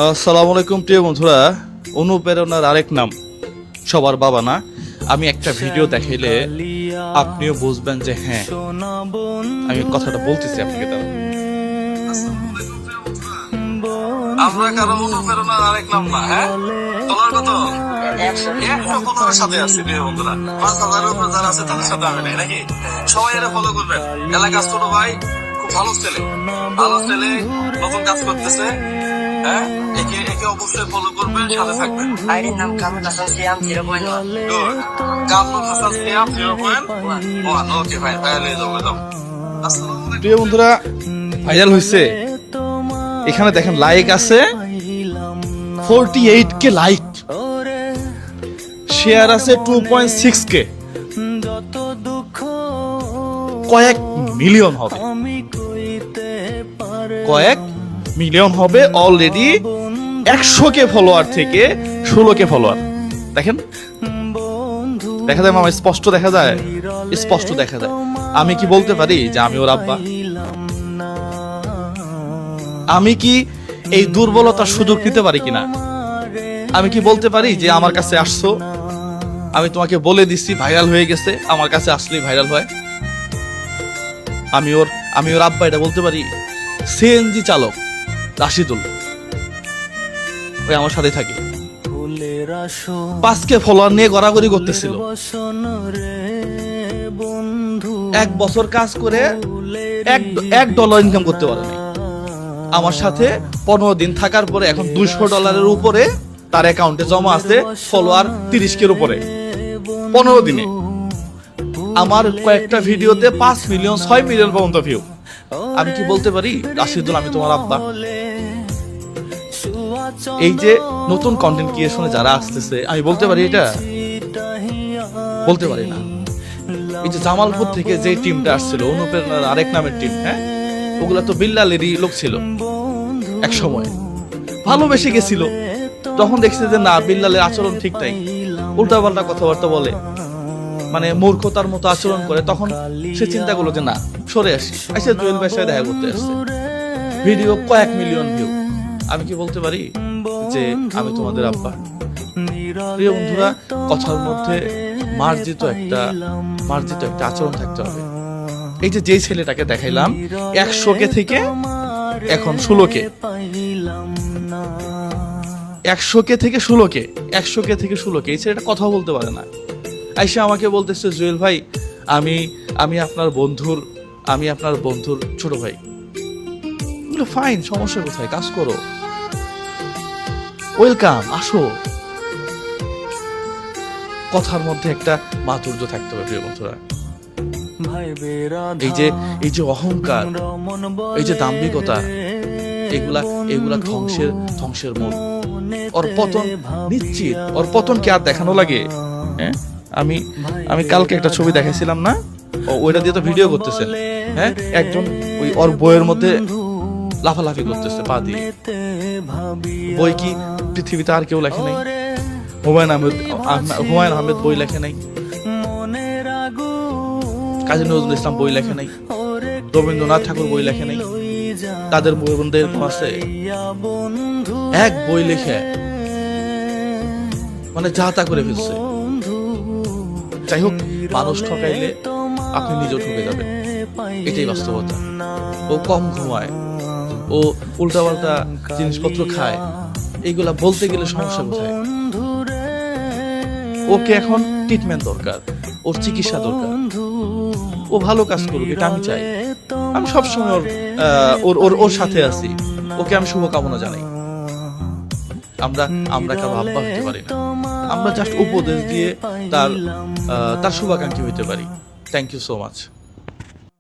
আসসালামু আলাইকুম প্রিয় বন্ধুরা। অনুপ্রেরণার আরেক নাম সবার বাবা না। আমি একটা ভিডিও দেখাইলে আপনিও বুঝবেন যে হ্যাঁ আমি কথাটা বলতেছি আপনাকে। আমরা কারো অনুপ্রেরণার আরেক নাম না। হ্যাঁ তোমার কত 115 সাথে আছি প্রিয় বন্ধুরা। 5,000 উপরে যারা আছে তাদের সাথে আমি নাই নাকি। সবাই এটা ফলো করবেন। এলাকার ছোট ভাই খুব ভালো ছেলে নতুন কাজ করতেছে। হ্যাঁ একে অবশ্যই ফলো করবেন, সাথে থাকবেন। আইডির নাম কামরুল হাসান সিয়াম 0.1। কামরুল হাসান সিয়াম 0.1। ওকে ভাই তাহলে যাও। প্রিয় বন্ধুরা, ভাইরাল হইছে। এখানে দেখেন লাইক আছে 48k লাইক, শেয়ার আছে 2.6k, কয়েক মিলিয়ন হবে অলরেডি। 100k ফলোয়ার থেকে 16k ফলোয়ার। দেখেন দেখা যায় মামা, স্পষ্ট দেখা যায়। আমি কি বলতে পারি যে আমি ওর আব্বা? আমি কি এই দুর্বলতার সুযোগ নিতে পারি কিনা? আমি কি বলতে পারি যে আমার কাছে আসছো, আমি তোমাকে বলে দিচ্ছি ভাইরাল হয়ে গেছে, আমার কাছে আসলেই ভাইরাল হয়? আমি ওর আব্বা এটা বলতে পারি? সিএনজি চালক রাশিদুল ওই আমার সাথে থাকে, 5k ফলোয়ার নিয়ে গড়াগড়ি করতেছিল। 1 বছর কাজ করে $1 ইনকাম করতে পারে নাই। আমার সাথে 15 দিন থাকার পরে এখন $200 উপরে তার অ্যাকাউন্টে জমা আছে, ফলোয়ার 30k উপরে। 15 দিনে আমার কয়েকটা ভিডিওতে 5 মিলিয়ন 6 মিলিয়ন পর্যন্ত ভিউ। আমি কি বলতে পারি রাশিদুল আমি তোমার আব্বা? এই যে নতুন কন্টেন্ট ক্রিয়েশনে যারা আসতেছে, আমি বলতে পারি এটা? বলতে পারি না। এই যে জামালপুর থেকে যে টিমটা আসছিল, অনুপ্রেরণার আরেক নামের টিম, হ্যাঁ ওগুলা তো বিল্লালেরই লোক ছিল। এক সময় ভালোবেসে গেছিল, তখন দেখছে যে না, বিল্লালের আচরণ ঠিক নাই, উল্টাপাল্টা কথাবার্তা বলে, মানে মূর্খতার মতো আচরণ করে। তখন সে চিন্তা করলো যে না, সরে আসি। এসে জুয়েল ভাইয়ের সাথে দেখা করতে আসছে, ভিডিও কয়েক মিলিয়ন ভিউ। আমি কি বলতে পারি যে আমি তোমাদের আব্বা? প্রিয় বন্ধুরা, কথার মধ্যে মার্জিত একটা আচরণ থাকতে হবে। এই যে ছেলেটাকে দেখাইলাম 100k থেকে এখন 16k, 100k থেকে 16k, এই ছেলেটা কথা বলতে পারে না। আইসা আমাকে বলতেছে জুয়েল ভাই আমি আপনার বন্ধুর ছোট ভাই। ফাইন, সমস্যা কোথায়? কাজ করো, ওয়েলকাম, আসো। কথার মধ্যে একটা মাধুর্য থাকতে হবে প্রিয় বন্ধুরা। এই যে অহংকার, এই যে দাম্ভিকতা, এগুলা ধ্বংসের মূল। ওর পতন নিশ্চিত। ওর পতন কি আর দেখানো লাগে? হ্যাঁ আমি কালকে একটা ছবি দেখাইছিলাম না, ওইটা দিয়ে তো ভিডিও করতেছে। হ্যাঁ একজন ওর বইয়ের মধ্যে লাফালাফি করতেছে পা দিয়ে। বই কি পৃথিবীতে আর কেউ লেখে নাই? হুমায়ুন আহমেদ বই লেখে নাই, কাজী নজরুল ইসলাম বই লেখে নাই, রবীন্দ্রনাথ ঠাকুর বই লেখে নাই। তাদের বইবন্ধের আছে এক বই লেখে মানে যা তা করে ফেলছে। যাই হোক, মানুষ ঠকাইলে আপনি নিজেও ঠকে যাবেন, এটাই বাস্তবতা। ও কম ঘুমায়, ও উল্টাপাল্টা জিনিসপত্র খায়, এইগুলা বলতে গেলে সমস্যা কোথায়? ওকে এখন ট্রিটমেন্ট দরকার, ওর চিকিৎসা দরকার। ও ভালো কাজ করুক, এটা আমি চাই। আমি সবসময় ওর সাথে আছি, ওকে আমি শুভকামনা জানাই। আমরা কারো আব্বা হতে পারি না, আমরা জাস্ট উপদেশ দিয়ে তার শুভাকাঙ্ক্ষী হইতে পারি। Thank you so much.